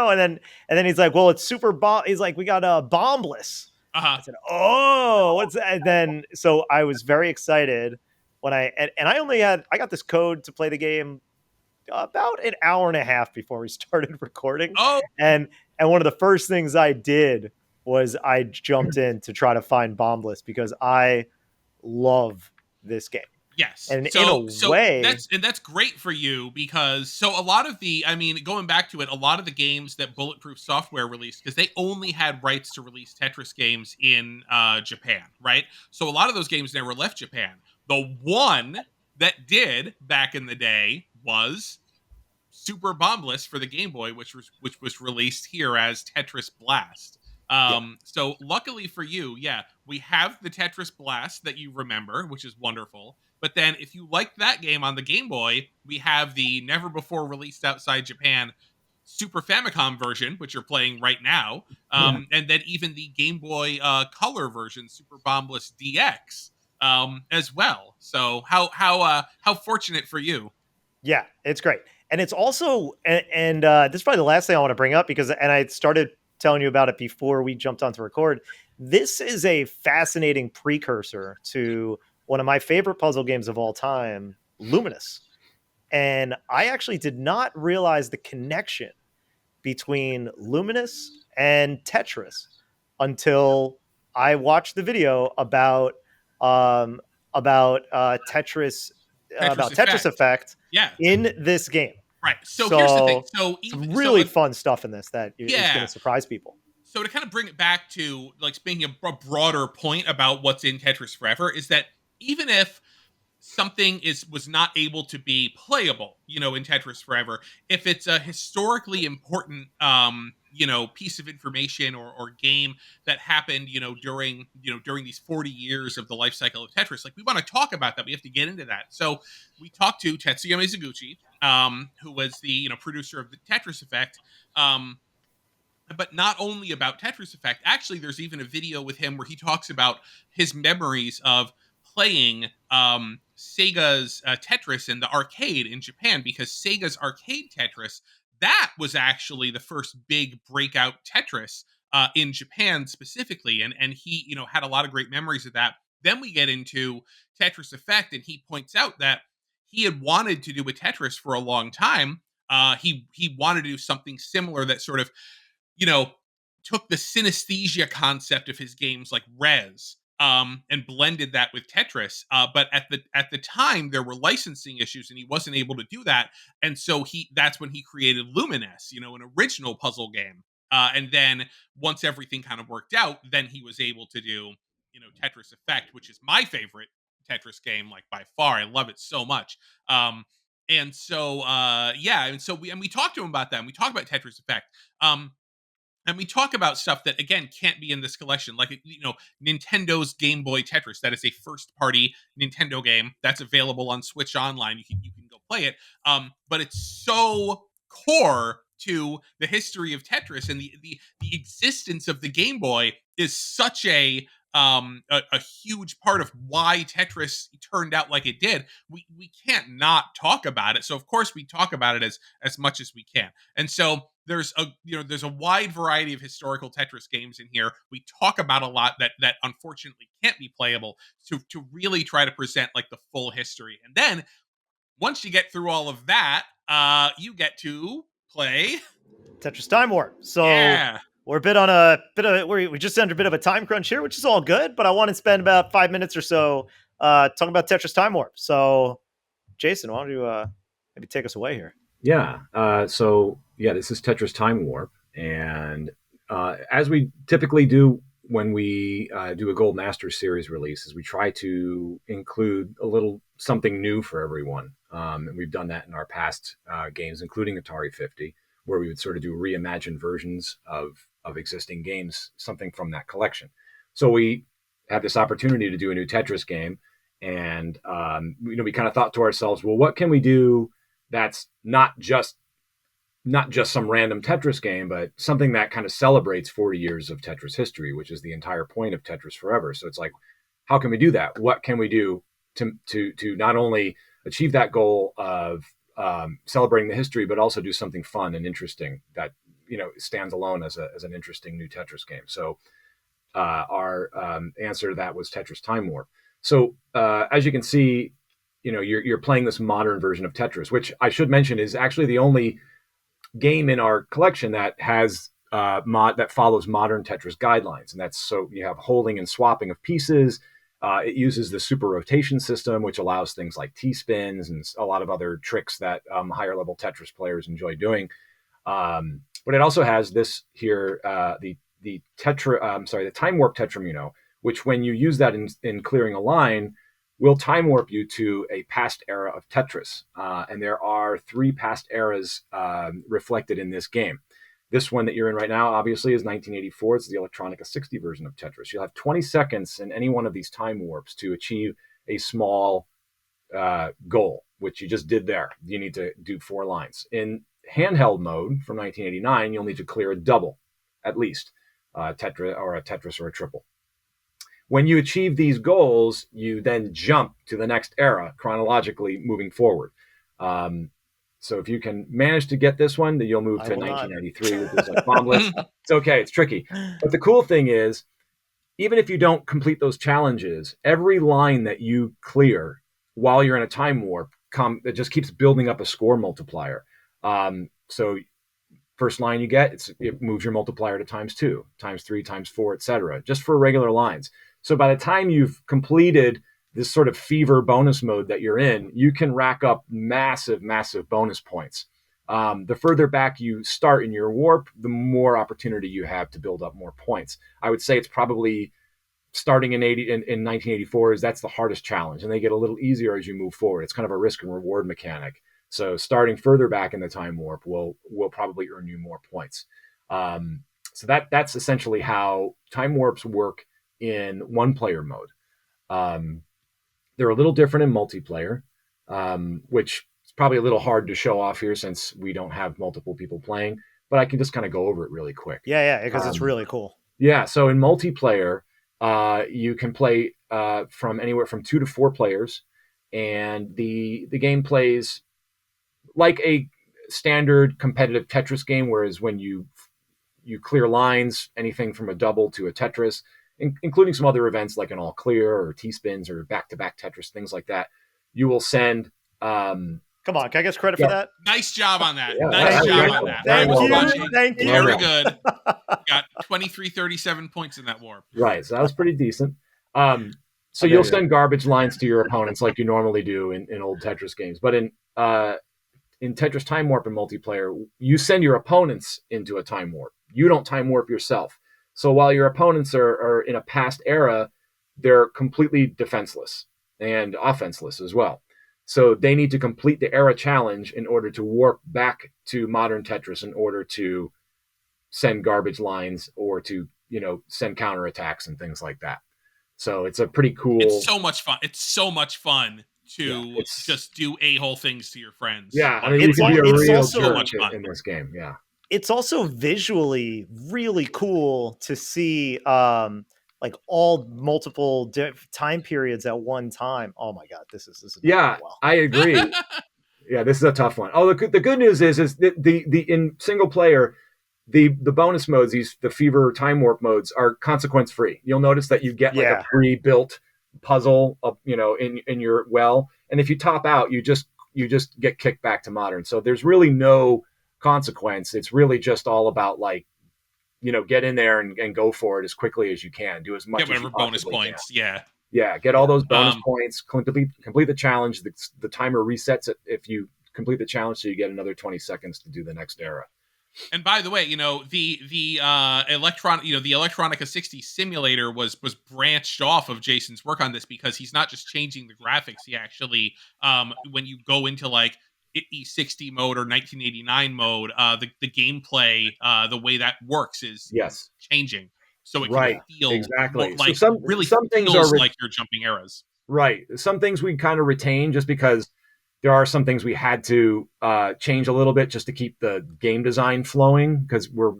and then he's like, well, it's super bomb. He's like, we got Bombless. Uh-huh. I said, oh, what's that? And then so I was very excited when and I got this code to play the game about an hour and a half before we started recording. Oh, And one of the first things I did was I jumped in to try to find Bombless because I love this game. yes. And So in a way, that's great for you because so a lot of going back to it, a lot of the games that Bulletproof Software released because they only had rights to release Tetris games in Japan, right? So a lot of those games never left Japan. The one that did back in the day was Super Bombless for the Game Boy, which was released here as Tetris Blast. So luckily for you, yeah, we have the Tetris Blast that you remember, which is wonderful. But then if you like that game on the Game Boy, we have the never before released outside Japan Super Famicom version, which you're playing right now. And then even the Game Boy Color version, Super Bombless DX, as well. So how fortunate for you. yeah, it's great. And it's also, and this is probably the last thing I want to bring up and I started telling you about it before we jumped on to record. This is a fascinating precursor to one of my favorite puzzle games of all time, Luminous. And I actually did not realize the connection between Luminous and Tetris until I watched the video about Tetris Tetris Effect Yeah. in this game. Right. So here's the thing. So some really fun stuff in this that is going to surprise people. So to kind of bring it back to like speaking a broader point about what's in Tetris Forever is that even if something was not able to be playable, in Tetris Forever, if it's a historically important piece of information or game that happened, during these 40 years of the life cycle of Tetris, like we want to talk about that. We have to get into that. So we talked to Tetsuya Mizuguchi, who was the producer of the Tetris Effect. But not only about Tetris Effect, actually, there's even a video with him where he talks about his memories of playing Sega's Tetris in the arcade in Japan, because Sega's arcade Tetris, that was actually the first big breakout Tetris in Japan specifically, and he had a lot of great memories of that. Then we get into Tetris Effect, and he points out that he had wanted to do a Tetris for a long time. He wanted to do something similar that sort of took the synesthesia concept of his games like Rez, and blended that with Tetris. But at the time, there were licensing issues, and he wasn't able to do that. And so that's when he created Lumines, an original puzzle game. And then once everything kind of worked out, then he was able to do, Tetris Effect, which is my favorite Tetris game, like by far. I love it so much. And so we talked to him about that. And we talked about Tetris Effect. And we talk about stuff that, again, can't be in this collection, like, Nintendo's Game Boy Tetris. That is a first-party Nintendo game that's available on Switch Online. You can go play it. But it's so core to the history of Tetris, and the existence of the Game Boy is such a huge part of why Tetris turned out like it did. We can't not talk about it. So of course we talk about it as much as we can. And so there's a wide variety of historical Tetris games in here. We talk about a lot that unfortunately can't be playable to really try to present like the full history. And then once you get through all of that, you get to play Tetris Time Warp. So yeah. we're we just under a bit of a time crunch here, which is all good, but I want to spend about 5 minutes or so talking about Tetris Time Warp. So Jason, why don't you maybe take us away here? Yeah. This is Tetris Time Warp. And as we typically do when we do a Gold Master Series release, is we try to include a little something new for everyone. And we've done that in our past games, including Atari 50, where we would sort of do reimagined versions of existing games, something from that collection. So we had this opportunity to do a new Tetris game. And, we kind of thought to ourselves, well, what can we do that's not just some random Tetris game, but something that kind of celebrates 40 years of Tetris history, which is the entire point of Tetris Forever. So it's like, how can we do that? What can we do to not only achieve that goal of celebrating the history, but also do something fun and interesting that stands alone as an interesting new Tetris game? So our answer to that was Tetris Time Warp. So as you can see, you're playing this modern version of Tetris, which I should mention is actually the only game in our collection that has that follows modern Tetris guidelines, and that's so you have holding and swapping of pieces. It uses the super rotation system, which allows things like T-spins and a lot of other tricks that higher level Tetris players enjoy doing. But it also has this here, the Time Warp Tetramuno, which when you use that in clearing a line, will time warp you to a past era of Tetris. And there are 3 past eras reflected in this game. This one that you're in right now, obviously, is 1984. It's the Electronica 60 version of Tetris. You'll have 20 seconds in any one of these time warps to achieve a small goal, which you just did there. You need to do 4 lines. In handheld mode from 1989, you'll need to clear a double, at least, Tetris or a triple. When you achieve these goals, you then jump to the next era, chronologically moving forward. So if you can manage to get this one, then you'll move to 1993, which is like bombless. It's okay, it's tricky. But the cool thing is, even if you don't complete those challenges, every line that you clear while you're in a time warp, it just keeps building up a score multiplier. So first line you get, it moves your multiplier to times 2, times 3, times 4, etc., just for regular lines. So by the time you've completed this sort of fever bonus mode that you're in, you can rack up massive, massive bonus points. The further back you start in your warp, the more opportunity you have to build up more points. I would say it's probably starting in 1984 that's the hardest challenge, and they get a little easier as you move forward. It's kind of a risk and reward mechanic. So starting further back in the time warp will probably earn you more points. So that's essentially how time warps work in one-player mode. They're a little different in multiplayer, which is probably a little hard to show off here since we don't have multiple people playing, but I can just kind of go over it really quick. Yeah, because it's really cool. Yeah, so in multiplayer, you can play from anywhere from 2 to 4 players, and the game plays like a standard competitive Tetris game, whereas when you clear lines, anything from a double to a Tetris, including some other events like an all clear or T-spins or back-to-back Tetris, things like that, you will send... Come on, can I get credit for that? Nice job on that. Yeah, nice job on that. Thank you. Very good. Got 2337 points in that warp. Right, so that was pretty decent. So you'll send garbage lines to your opponents like you normally do in old Tetris games. But in Tetris Time Warp and multiplayer, you send your opponents into a time warp. You don't time warp yourself. So while your opponents are in a past era, they're completely defenseless and offenseless as well. So they need to complete the era challenge in order to warp back to modern Tetris in order to send garbage lines or to, send counterattacks and things like that. So it's a pretty cool... It's so much fun. It's so much fun. to just do a-hole things to your friends. Yeah, I Like, mean, you can be a it's real also jerk much fun. in this game. Yeah, it's also visually really cool to see like all multiple time periods at one time. Oh my god, this is not yeah, going well. I agree. Yeah, this is a tough one. Oh, the good news is the in single player, the bonus modes, the Fever Time Warp modes, are consequence free. You'll notice that you get like a pre-built puzzle, in your well, and if you top out, you just get kicked back to modern. So there's really no consequence. It's really just all about like, get in there and go for it as quickly as you can. Do as much get as you whatever bonus possibly points. can. Yeah, get all those bonus points. Complete the challenge. The timer resets it if you complete the challenge, so you get another 20 seconds to do the next era. And by the way, the Electronica 60 simulator was branched off of Jason's work on this, because he's not just changing the graphics. He actually, when you go into like E60 mode or 1989 mode, the gameplay, the way that works is changing. So it can feel exactly like so some things feels are like you're jumping eras. Right. Some things we kind of retain just because there are some things we had to change a little bit just to keep the game design flowing, because we're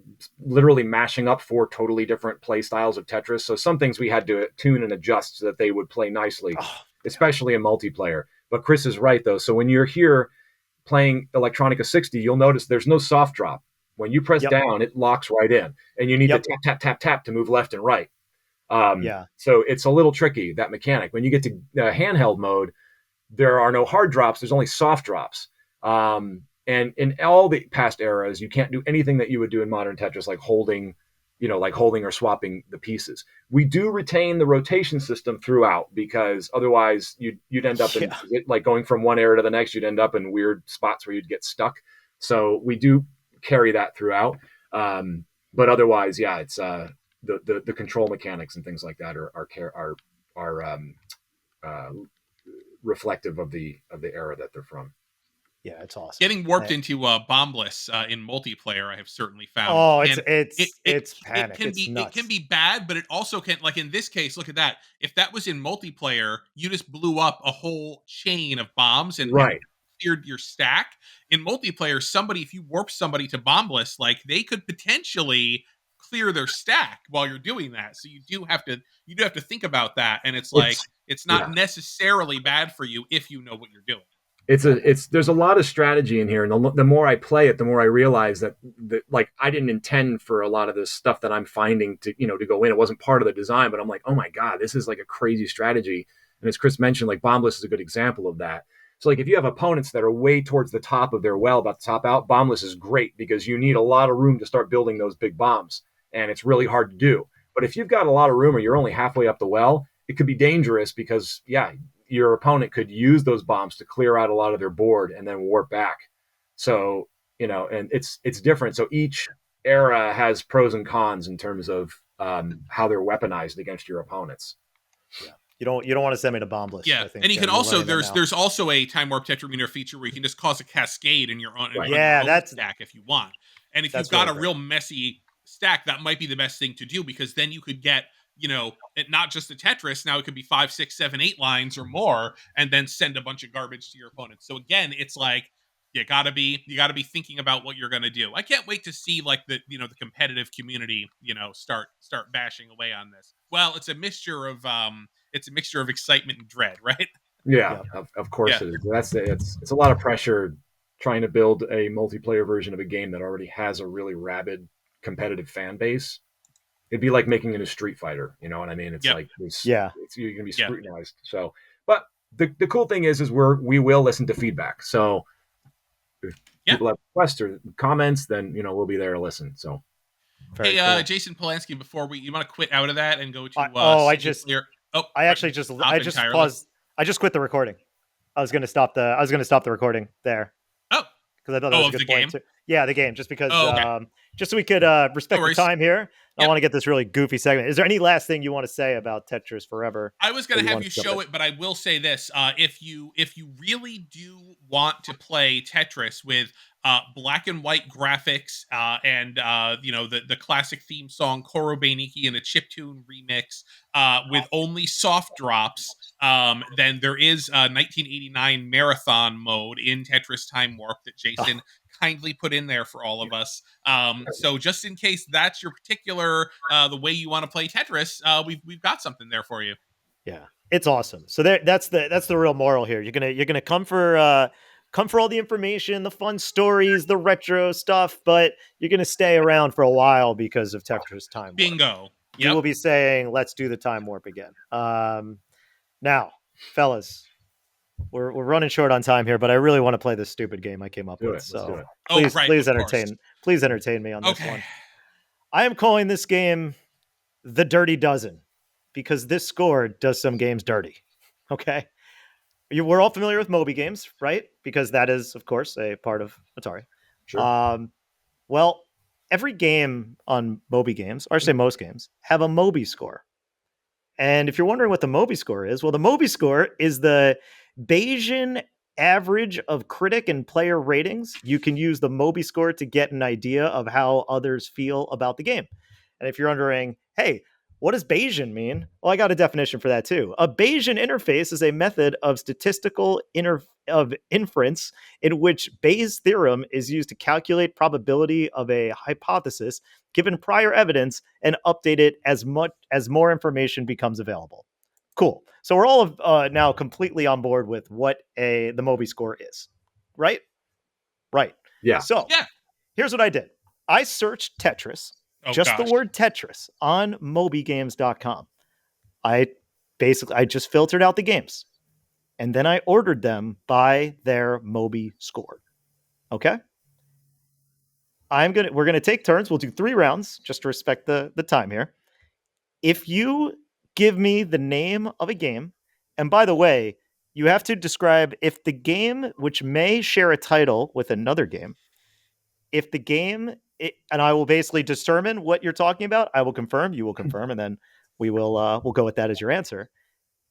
literally mashing up 4 totally different play styles of Tetris. So some things we had to tune and adjust so that they would play nicely, especially in multiplayer. But Chris is right, though. So when you're here playing Electronica 60, you'll notice there's no soft drop. When you press down, it locks right in, and you need to tap, tap, tap, tap to move left and right. So it's a little tricky, that mechanic. When you get to handheld mode, there are no hard drops. There's only soft drops. And in all the past eras, you can't do anything that you would do in modern Tetris, like holding or swapping the pieces. We do retain the rotation system throughout, because otherwise you'd end up in like going from one era to the next. You'd end up in weird spots where you'd get stuck. So we do carry that throughout. But otherwise, it's the control mechanics and things like that are reflective of the era that they're from. Yeah, it's awesome. Getting warped into bombless in multiplayer, I have certainly found. Oh, it's panic. It can be bad, but it also can, like in this case, look at that. If that was in multiplayer, you just blew up a whole chain of bombs and cleared your stack. In multiplayer, if you warp somebody to bombless, like they could potentially clear their stack while you're doing that. So you do have to think about that, and it's not necessarily bad for you if you know what you're doing. There's a lot of strategy in here, and the more I play it, the more I realize that like I didn't intend for a lot of this stuff that I'm finding to go in. It wasn't part of the design, but I'm like, oh my god, this is like a crazy strategy. And as Chris mentioned, like bombless is a good example of that. So like if you have opponents that are way towards the top of their well, about to top out, bombless is great because you need a lot of room to start building those big bombs, and it's really hard to do. But if you've got a lot of room or you're only halfway up the well, it could be dangerous because your opponent could use those bombs to clear out a lot of their board and then warp back. So, and it's different. So each era has pros and cons in terms of how they're weaponized against your opponents. Yeah. You don't want to send me to bombless. Yeah, I think, and you can also there's also a Time Warp Tetrameter feature where you can just cause a cascade in your own stack if you want. And if you've got a real messy stack, that might be the best thing to do, because then you could get not just the Tetris. Now it could be 5, 6, 7, 8 lines or more, and then send a bunch of garbage to your opponent. So again, it's like you gotta be thinking about what you're gonna do. I can't wait to see like the competitive community start bashing away on this. Well, it's a mixture of excitement and dread, right? Yeah, of course it is. It's a lot of pressure trying to build a multiplayer version of a game that already has a really rabid competitive fan base. It'd be like making it a Street Fighter, you know what I mean? It's like you're gonna be scrutinized. So, but the cool thing is we will listen to feedback. So if people have requests or comments, then we'll be there to listen. So, hey, Jason Polanski, before you want to quit out of that and go to I just paused. I just quit the recording. I was gonna stop the recording there. Oh, because I thought that was a good point. Yeah, the game, just because, Oh, okay. just so we could respect the worries. time here. I Yep. want to get this really goofy segment. Is there any last thing you want to say about Tetris Forever? I was Or going to have want you to jump show in? it, but I will say this: if you really do want to play Tetris with black and white graphics and the classic theme song Korobaniki and a chiptune remix with only soft drops, then there is a 1989 marathon mode in Tetris Time Warp that Jason kindly put in there for all of us. So just in case that's your particular the way you want to play Tetris, we've got something there for you. Yeah, it's awesome. So that's the real moral here. You're gonna come for all the information, the fun stories, the retro stuff, but you're gonna stay around for a while because of Tetris Time Warp. Bingo. You will be saying, "Let's do the Time Warp again." Now, fellas, we're running short on time here, but I really want to play this stupid game I came up with. Let's do So it. please entertain me on this one. I am calling this game the Dirty Dozen because this score does some games dirty. Okay. We're all familiar with Moby games, right? Because that is, of course, a part of Atari. Sure. Well, every game on Moby games, or I say most games, have a Moby score. And if you're wondering what the Moby score is, well, the Moby score is the Bayesian average of critic and player ratings. You can use the Moby score to get an idea of how others feel about the game. And if you're wondering, hey, what does Bayesian mean? Well, I got a definition for that too. A Bayesian interface is a method of statistical inference in which Bayes' theorem is used to calculate probability of a hypothesis given prior evidence and update it as much as more information becomes available. Cool. So we're all now completely on board with what the Moby score is, right? Right. Yeah. So here's what I did. I searched Tetris. The word Tetris on mobygames.com. I just filtered out the games and then I ordered them by their Moby score. Okay. We're going to take turns. We'll do 3 rounds just to respect the time here. If you give me the name of a game, and by the way, you have to describe if the game, which may share a title with another game, if the game, and I will basically determine what you're talking about. I will confirm, you will confirm, and then we'll go with that as your answer.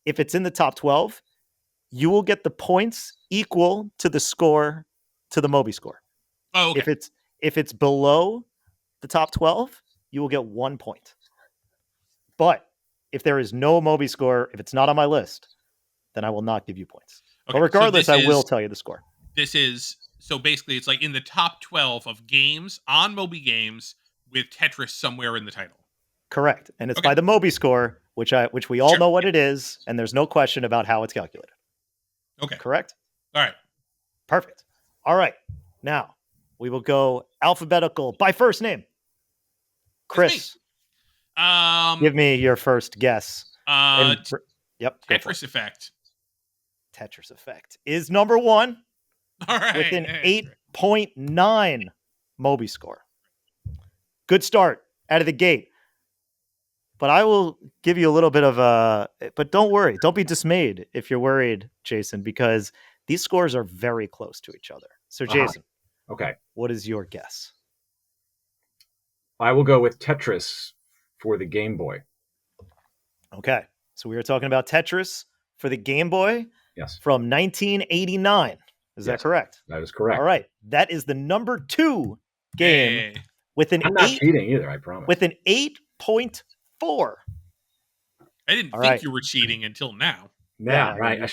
If it's in the top 12, you will get the points equal to the score to the Moby score. Oh, okay. If it's below the top 12, you will get 1 point. But if there is no Moby score, if it's not on my list, then I will not give you points. Okay, but regardless, I will tell you the score. So basically, it's like in the top 12 of games on Moby Games with Tetris somewhere in the title. Correct. And it's by the Moby score, which we all know what it is, and there's no question about how it's calculated. Okay. Correct? All right. Perfect. All right. Now, we will go alphabetical by first name. Chris. Give me your first guess. Yep. Tetris Effect. Tetris Effect is number 1. All right. With an 8.9 Moby score. Good start out of the gate. But I will give you a little bit of but don't worry. Don't be dismayed if you're worried, Jason, because these scores are very close to each other. So, Jason. Okay. What is your guess? I will go with Tetris for the Game Boy. Okay. So we were talking about Tetris for the Game Boy. Yes. From 1989. Is that correct? That is correct. All right. That is the number 2 game with an I'm not cheating either, I promise. With an 8.4. I didn't think you were cheating until now. Yeah, right. I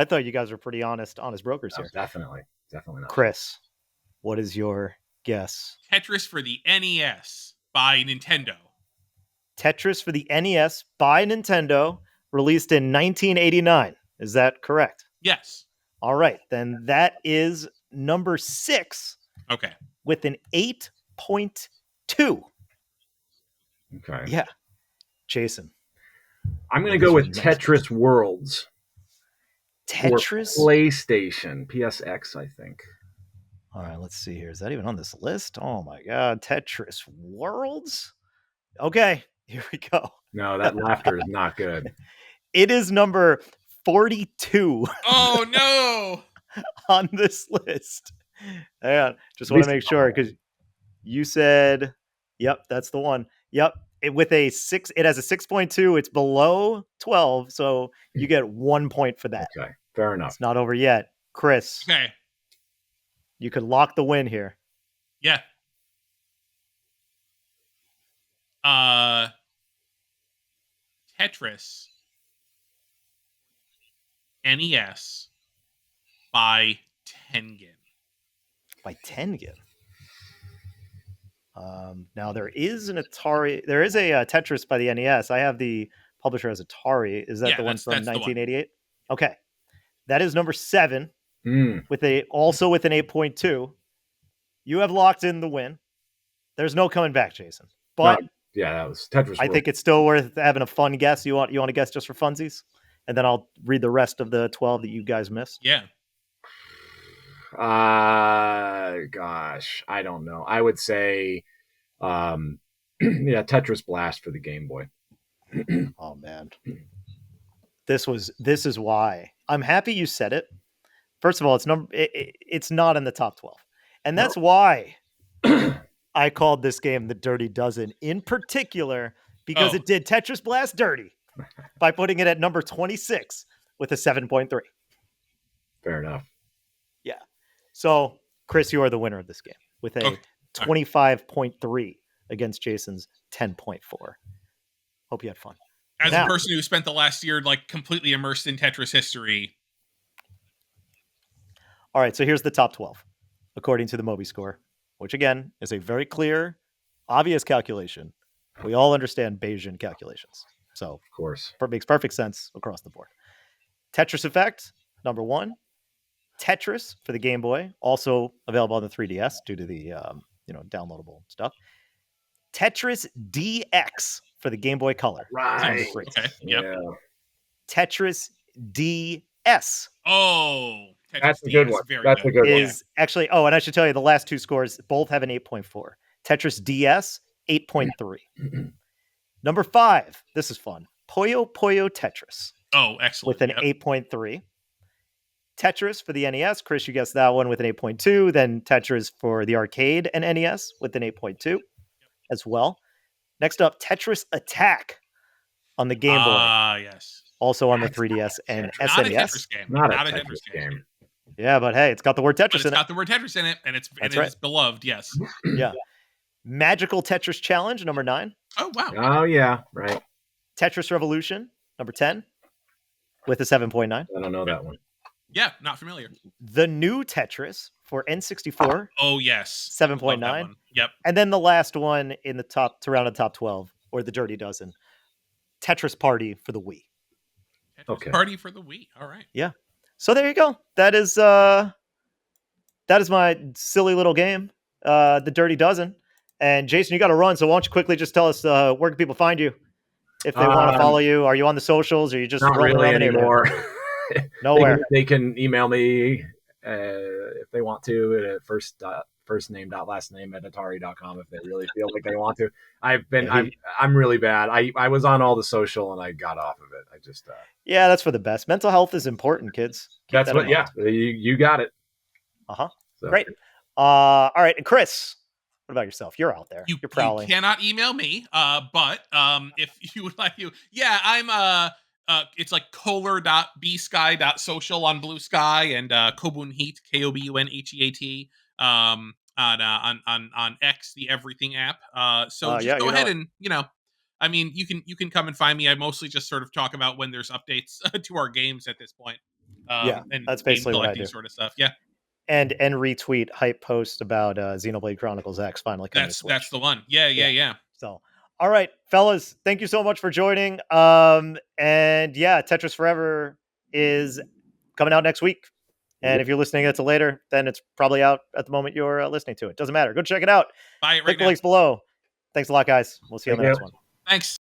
thought you guys were pretty honest brokers here. Definitely not. Chris, what is your guess? Tetris for the NES by Nintendo. Tetris for the NES by Nintendo, released in 1989. Is that correct? Yes. All right, then that is number 6. Okay. With an 8.2. Okay. Yeah. Jason. I'm going to go with Tetris Worlds. Tetris? For PlayStation. PSX, I think. All right, let's see here. Is that even on this list? Oh my God. Tetris Worlds? Okay, here we go. No, that laughter is not good. It is number 42. Oh, no. On this list. Hang on. Just At want to least make sure because you said, yep, that's the one. Yep. With a 6, it has a 6.2. It's below 12. So you get 1 point for that. Okay, fair enough. It's not over yet. Chris, Okay. you could lock the win here. Yeah. Tetris NES by Tengen. By Tengen. Now there is an Atari. There is a Tetris by the NES. I have the publisher as Atari. Is that Yeah, the one that's from the one. 1988? Okay, that is number 7 Mm. with an 8.2. You have locked in the win. There's no coming back, Jason. But Yeah, that was Tetris. I think it's still worth having a fun guess. You want to guess just for funsies, and then I'll read the rest of the 12 that you guys missed. Yeah. Gosh, I don't know. I would say, yeah, Tetris Blast for the Game Boy. Oh man, this is why I'm happy you said it. First of all, it's not in the top 12, and that's why I called this game the Dirty Dozen in particular because it did Tetris Blast dirty by putting it at number 26 with a 7.3. Fair enough. Yeah. So, Chris, you are the winner of this game with a 25.3 against Jason's 10.4. Hope you had fun. As a person who spent the last year like completely immersed in Tetris history. All right, so here's the top 12 according to the Moby score, which again is a very clear, obvious calculation. We all understand Bayesian calculations. So, of course, it makes perfect sense across the board. Tetris Effect, number 1. Tetris for the Game Boy, also available on the 3DS due to the downloadable stuff. Tetris DX for the Game Boy Color. Right. Okay. Yep. Yeah. Tetris DS. Oh, Tetris that's a DS, good one. That's a good one. Actually, and I should tell you, the last two scores both have an 8.4. Tetris DS, 8.3. Number 5, this is fun. Puyo Puyo Tetris. Oh, excellent. With an 8.3. Tetris for the NES. Chris, you guessed that one with an 8.2. Then Tetris for the arcade and NES with an 8.2 as well. Next up, Tetris Attack on the Game Boy. Yes. Also on the 3DS and SNES. Not a Tetris game. Not a Tetris game. Yeah, but hey, it's got the word Tetris in it. It's got the word Tetris in it, and it's beloved, yes. Yeah. Magical Tetris Challenge, number 9. Oh, wow. Oh, yeah, right. Tetris Revolution, number 10, with a 7.9. I don't know that one. Yeah, not familiar. The New Tetris for N64. Oh, yes. 7.9. Yep. And then the last one in the top, to round the top 12, or the Dirty Dozen, Tetris Party for the Wii. Tetris Party for the Wii. All right. Yeah. So there you go. That is my silly little game, the Dirty Dozen. And Jason, you got to run, so why don't you quickly just tell us where can people find you if they want to follow you? Are you on the socials, or are you just not running really around anymore? Nowhere. They can email me if they want to at first name last name at atari.com if they really feel like they want to. I'm really bad. I was on all the social and I got off of it. I just yeah, that's for the best. Mental health is important, kids. Keep that's what. Yeah, you got it. So. Great. All right, and Chris, what about yourself? You're out there. You're prowling. You cannot email me, but if you would like to, yeah, I'm it's like kohler.bsky.social on Blue Sky and Kobunheat KOBUNHEAT on X, the everything app. So just go ahead and I mean, you can come and find me. I mostly just sort of talk about when there's updates to our games at this point. And that's basically what I do. Sort of stuff. Yeah. And retweet hype posts about Xenoblade Chronicles X finally coming to Switch. That's the one. Yeah. So, all right, fellas, thank you so much for joining. And yeah, Tetris Forever is coming out next week. And if you're listening to later, then it's probably out at the moment you're listening to it. Doesn't matter. Go check it out. Buy it right Click now. the links below. Thanks a lot, guys. We'll see you on the next one. Thanks.